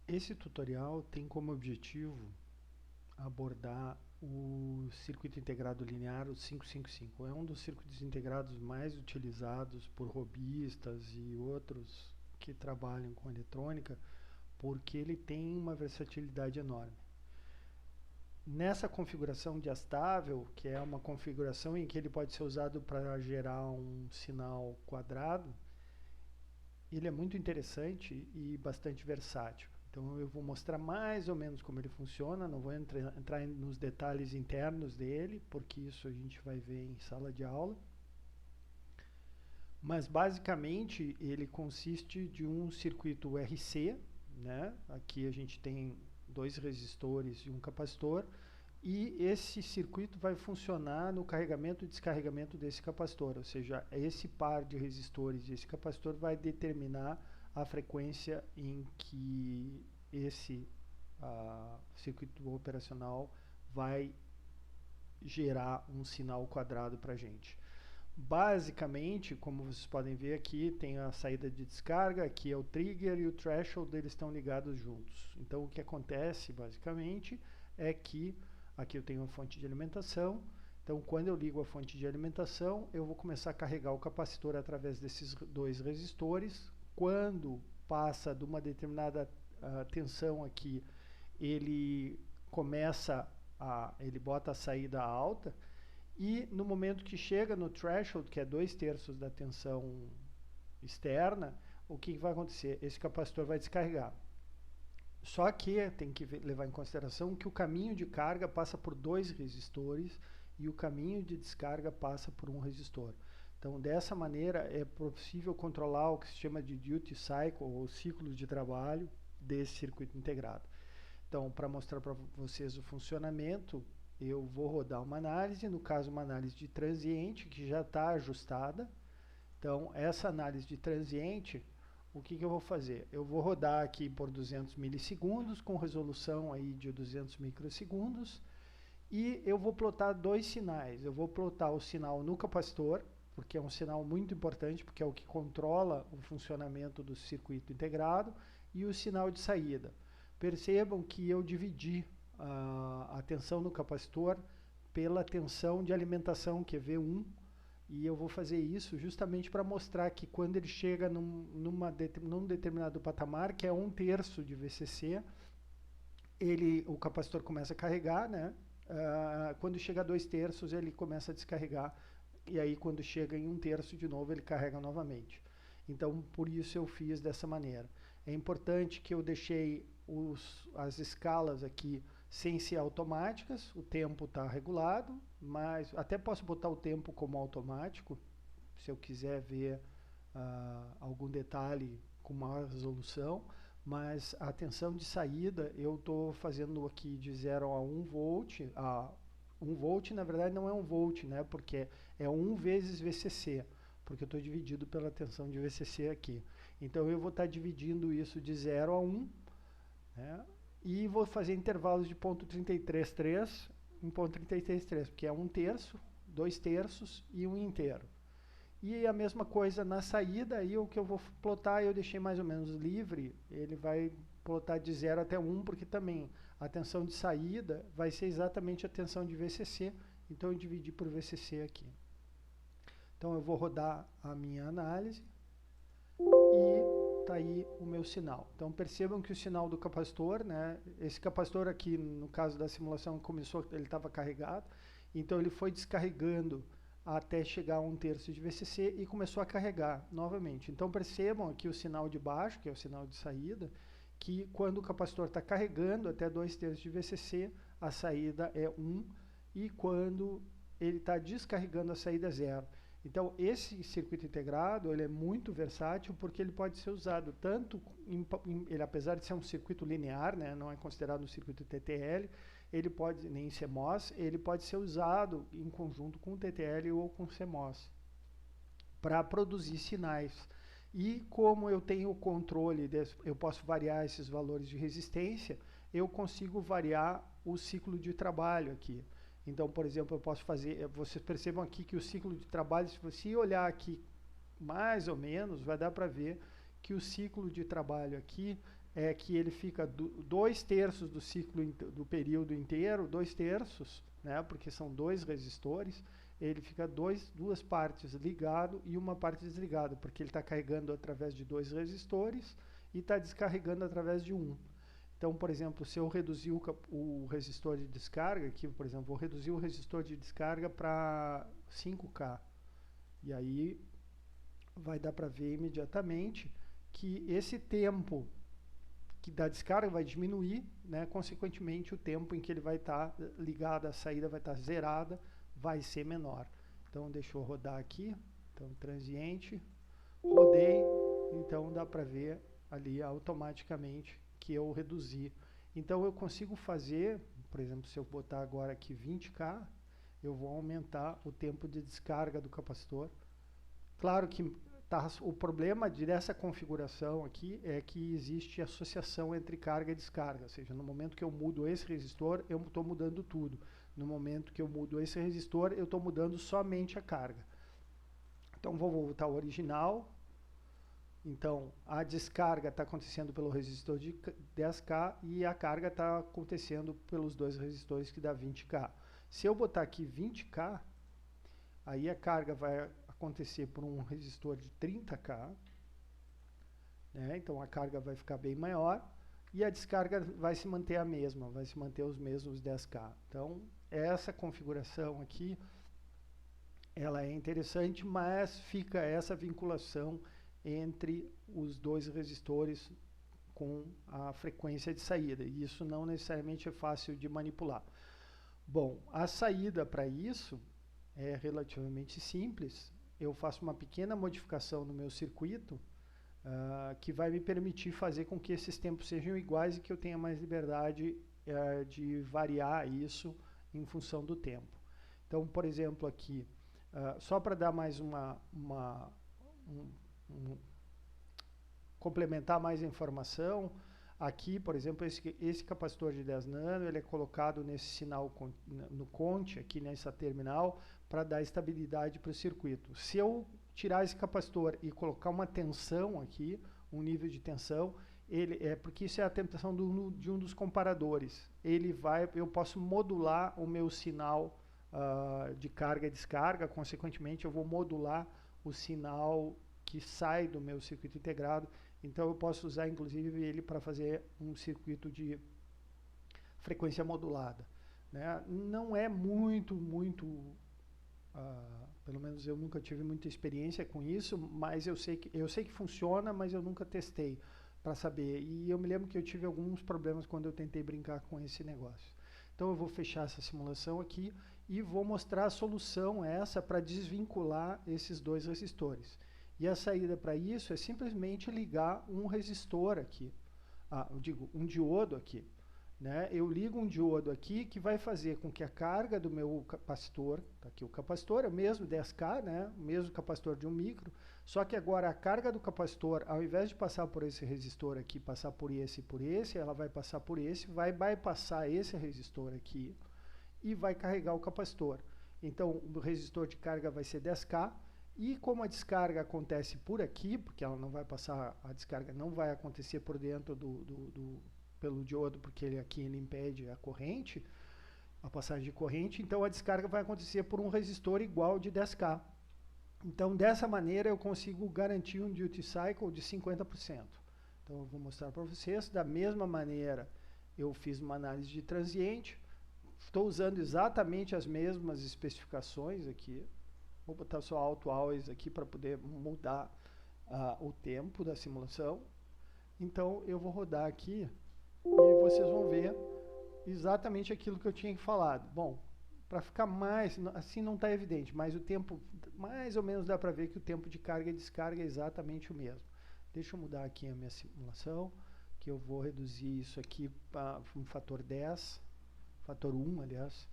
Esse tutorial tem como objetivo abordar o circuito integrado linear, o 555. É um dos circuitos integrados mais utilizados por robistas e outros que trabalham com eletrônica, porque ele tem uma versatilidade enorme. Nessa configuração de estável, que é uma configuração em que ele pode ser usado para gerar um sinal quadrado, ele é muito interessante e bastante versátil. Então eu vou mostrar mais ou menos como ele funciona, não vou entrar nos detalhes internos dele, porque isso a gente vai ver em sala de aula. Mas basicamente ele consiste de um circuito RC, né? Aqui a gente tem dois resistores e um capacitor, e esse circuito vai funcionar no carregamento e descarregamento desse capacitor, ou seja, esse par de resistores e esse capacitor vai determinar a frequência em que esse circuito operacional vai gerar um sinal quadrado para a gente. Basicamente, como vocês podem ver aqui, tem a saída de descarga, aqui é o trigger e o threshold, eles estão ligados juntos. Então o que acontece basicamente é que aqui eu tenho a fonte de alimentação. Então quando eu ligo a fonte de alimentação, eu vou começar a carregar o capacitor através desses dois resistores. Quando passa de uma determinada tensão aqui, ele ele bota a saída alta, e no momento que chega no threshold, que é 2/3 da tensão externa, o que vai acontecer? Esse capacitor vai descarregar. Só que tem que levar em consideração que o caminho de carga passa por dois resistores e o caminho de descarga passa por um resistor. Então, dessa maneira, é possível controlar o que se chama de duty cycle, ou ciclo de trabalho desse circuito integrado. Então, para mostrar para vocês o funcionamento, eu vou rodar uma análise, no caso uma análise de transiente, que já está ajustada. Então, essa análise de transiente, o que eu vou fazer? Eu vou rodar aqui por 200 milissegundos, com resolução aí de 200 microsegundos, e eu vou plotar dois sinais. Eu vou plotar o sinal no capacitor, porque é um sinal muito importante, porque é o que controla o funcionamento do circuito integrado, e o sinal de saída. Percebam que eu dividi a tensão no capacitor pela tensão de alimentação, que é V1, e eu vou fazer isso justamente para mostrar que quando ele chega num determinado patamar, que é 1/3 de VCC, o capacitor começa a carregar, né? Quando chega a 2/3, ele começa a descarregar, e aí quando chega em 1/3 de novo, ele carrega novamente. Então, por isso eu fiz dessa maneira. É importante que eu deixei as escalas aqui sem ser automáticas, o tempo está regulado, mas até posso botar o tempo como automático, se eu quiser ver algum detalhe com maior resolução, mas a tensão de saída eu estou fazendo aqui de 0 a 1 volt. 1 volt na verdade não é 1 volt, né, porque é 1 vezes VCC, porque eu estou dividido pela tensão de VCC aqui. Então eu vou estar dividindo isso de 0 a 1, né, e vou fazer intervalos de 0,33,3 em 0,33,3, porque é 1/3, 2/3 e 1 inteiro. E a mesma coisa na saída, aí o que eu vou plotar, eu deixei mais ou menos livre, ele vai plotar de 0 até 1, porque também a tensão de saída vai ser exatamente a tensão de VCC, então eu dividi por VCC aqui. Então eu vou rodar a minha análise e está aí o meu sinal. Então percebam que o sinal do capacitor, né, esse capacitor aqui, no caso da simulação, começou, ele estava carregado, então ele foi descarregando até chegar a 1/3 de VCC e começou a carregar novamente. Então percebam aqui o sinal de baixo, que é o sinal de saída, que quando o capacitor está carregando até 2/3 de VCC, a saída é 1, e quando ele está descarregando, a saída é 0. Então esse circuito integrado, ele é muito versátil, porque ele pode ser usado tanto, ele, apesar de ser um circuito linear, né, não é considerado um circuito TTL, ele pode, nem CMOS, ele pode ser usado em conjunto com TTL ou com CMOS para produzir sinais. E como eu tenho o controle, eu posso variar esses valores de resistência, eu consigo variar o ciclo de trabalho aqui. Então, por exemplo, eu posso fazer, vocês percebam aqui que o ciclo de trabalho, se você olhar aqui mais ou menos, vai dar para ver que o ciclo de trabalho aqui é que ele fica 2/3 do ciclo do período inteiro, 2/3, né, porque são 2 resistores, ele fica duas partes ligado e uma parte desligada, porque ele está carregando através de 2 resistores e está descarregando através de um. Então, por exemplo, se eu reduzir o resistor de descarga, aqui, por exemplo, vou reduzir o resistor de descarga para 5K, e aí vai dar para ver imediatamente que esse tempo que da descarga vai diminuir, né? Consequentemente, o tempo em que ele vai estar ligado, a saída vai estar zerada, vai ser menor. Então, deixa eu rodar aqui. Então, transiente, rodei, então dá para ver ali automaticamente que eu reduzi. Então, eu consigo fazer, por exemplo, se eu botar agora aqui 20K, eu vou aumentar o tempo de descarga do capacitor. Claro que o problema dessa configuração aqui é que existe associação entre carga e descarga, ou seja, no momento que eu mudo esse resistor, eu estou mudando tudo. No momento que eu mudo esse resistor, eu estou mudando somente a carga. Então, vou voltar ao original. Então, a descarga está acontecendo pelo resistor de 10K e a carga está acontecendo pelos 2 resistores que dá 20K. Se eu botar aqui 20K, aí a carga vai acontecer por um resistor de 30K, né? Então a carga vai ficar bem maior e a descarga vai se manter a mesma, vai se manter os mesmos 10K. Então essa configuração aqui, ela é interessante, mas fica essa vinculação entre os 2 resistores com a frequência de saída, e isso não necessariamente é fácil de manipular. Bom, a saída para isso é relativamente simples. Eu faço uma pequena modificação no meu circuito que vai me permitir fazer com que esses tempos sejam iguais e que eu tenha mais liberdade de variar isso em função do tempo. Então, por exemplo, aqui, só para dar mais complementar mais a informação, aqui, por exemplo, esse capacitor de 10 nano, ele é colocado nesse sinal no conte, aqui nessa terminal, para dar estabilidade para o circuito. Se eu tirar esse capacitor e colocar uma tensão aqui, um nível de tensão, porque isso é a tensão de um dos comparadores. Eu posso modular o meu sinal de carga e descarga, consequentemente eu vou modular o sinal que sai do meu circuito integrado. Então eu posso usar inclusive ele para fazer um circuito de frequência modulada, né? Não é pelo menos eu nunca tive muita experiência com isso, mas eu sei que funciona, mas eu nunca testei para saber. E eu me lembro que eu tive alguns problemas quando eu tentei brincar com esse negócio. Então eu vou fechar essa simulação aqui e vou mostrar a solução essa para desvincular esses 2 resistores. E a saída para isso é simplesmente ligar um resistor aqui, um diodo aqui, né? Eu ligo um diodo aqui que vai fazer com que a carga do meu capacitor, tá aqui o capacitor, é o mesmo 10K, né? O mesmo capacitor de 1 micro, só que agora a carga do capacitor, ao invés de passar por esse resistor aqui, passar por esse e por esse, ela vai passar por esse, vai bypassar esse resistor aqui e vai carregar o capacitor. Então o resistor de carga vai ser 10K, e como a descarga acontece por aqui, porque ela não vai passar, a descarga não vai acontecer por dentro pelo diodo, porque ele impede a corrente, a passagem de corrente, então a descarga vai acontecer por um resistor igual de 10K. Então, dessa maneira, eu consigo garantir um duty cycle de 50%. Então, eu vou mostrar para vocês. Da mesma maneira, eu fiz uma análise de transiente, estou usando exatamente as mesmas especificações aqui. Vou botar só auto always aqui para poder mudar o tempo da simulação. Então, eu vou rodar aqui e vocês vão ver exatamente aquilo que eu tinha falado. Bom, para ficar mais, assim não está evidente, mas o tempo, mais ou menos dá para ver que o tempo de carga e descarga é exatamente o mesmo. Deixa eu mudar aqui a minha simulação, que eu vou reduzir isso aqui para um fator 10, fator 1, aliás,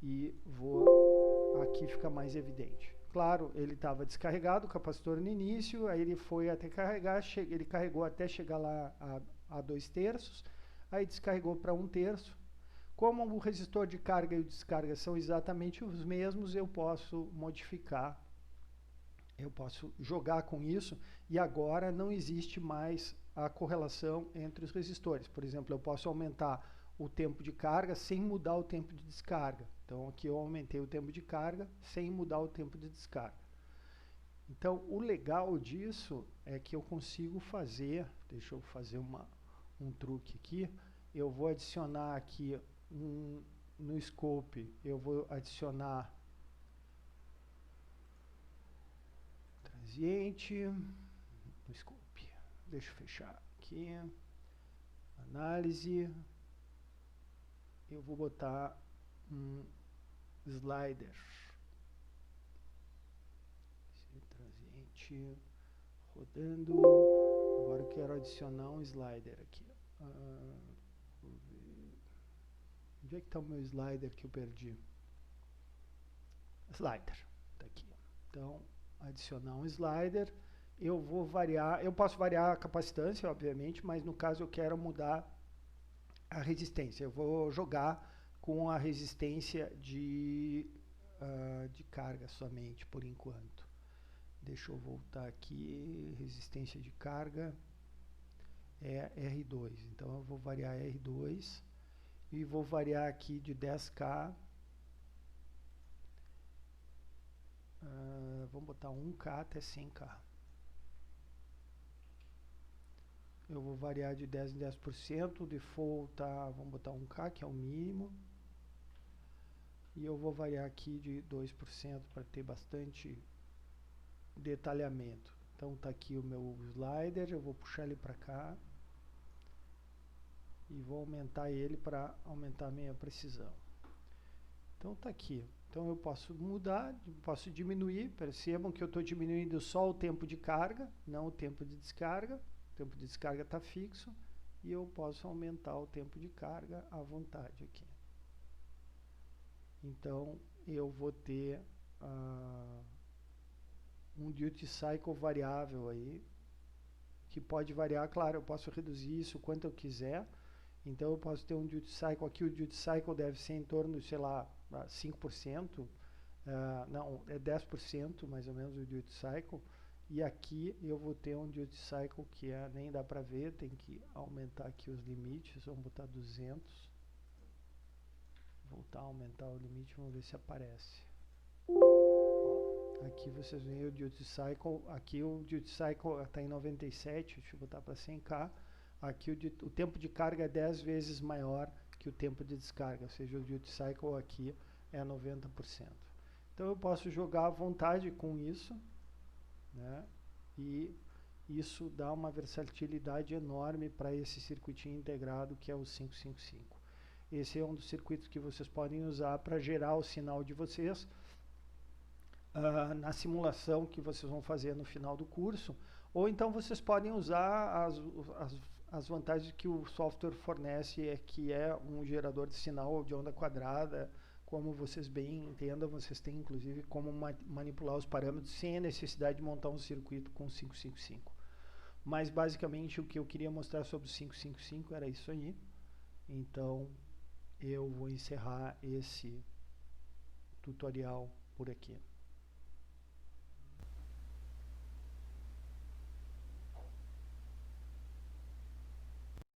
e vou, aqui fica mais evidente. Claro, ele estava descarregado, o capacitor no início, aí ele foi até carregar, ele carregou até chegar lá a 2/3, aí descarregou para 1/3. Como o resistor de carga e o descarga são exatamente os mesmos, eu posso modificar, eu posso jogar com isso, e agora não existe mais a correlação entre os resistores. Por exemplo, eu posso aumentar o tempo de carga sem mudar o tempo de descarga. Então aqui eu aumentei o tempo de carga sem mudar o tempo de descarga. Então o legal disso é que eu consigo fazer, deixa eu fazer um truque aqui, eu vou adicionar aqui no scope, eu vou adicionar transiente, no scope, deixa eu fechar aqui, análise, eu vou botar um slider, transiente, rodando, agora eu quero adicionar um slider aqui, onde é que está o meu slider que eu perdi? Slider, está aqui. Então, adicionar um slider, eu vou variar, eu posso variar a capacitância, obviamente, mas no caso eu quero mudar a resistência. Eu vou jogar com a resistência de carga somente, por enquanto. Deixa eu voltar aqui, resistência de carga é R2, então eu vou variar R2 e vou variar aqui de 10K, vamos botar 1K até 100K. Eu vou variar de 10 em 10%, o default tá, vamos botar 1K, que é o mínimo. E eu vou variar aqui de 2% para ter bastante detalhamento. Então tá aqui o meu slider, eu vou puxar ele para cá e vou aumentar ele para aumentar a minha precisão. Então tá aqui. Então eu posso mudar, posso diminuir, percebam que eu estou diminuindo só o tempo de carga, não o tempo de descarga. O tempo de descarga está fixo e eu posso aumentar o tempo de carga à vontade aqui. Então eu vou ter um duty cycle variável aí, que pode variar, claro, eu posso reduzir isso quanto eu quiser. Então eu posso ter um duty cycle, aqui o duty cycle deve ser em torno de, sei lá, 5%, não, é 10% mais ou menos o duty cycle. E aqui eu vou ter um duty cycle que nem dá para ver, tem que aumentar aqui os limites, vamos botar 200. Voltar a aumentar o limite, vamos ver se aparece. Ó, aqui vocês veem o duty cycle, aqui o duty cycle está em 97, deixa eu botar para 100K. Aqui o tempo de carga é 10 vezes maior que o tempo de descarga, ou seja, o duty cycle aqui é 90%. Então eu posso jogar à vontade com isso, né? E isso dá uma versatilidade enorme para esse circuitinho integrado que é o 555. Esse é um dos circuitos que vocês podem usar para gerar o sinal de vocês na simulação que vocês vão fazer no final do curso, ou então vocês podem usar as vantagens que o software fornece, que é um gerador de sinal de onda quadrada. Como vocês bem entendam, vocês têm inclusive como manipular os parâmetros sem a necessidade de montar um circuito com 555. Mas basicamente o que eu queria mostrar sobre o 555 era isso aí. Então eu vou encerrar esse tutorial por aqui.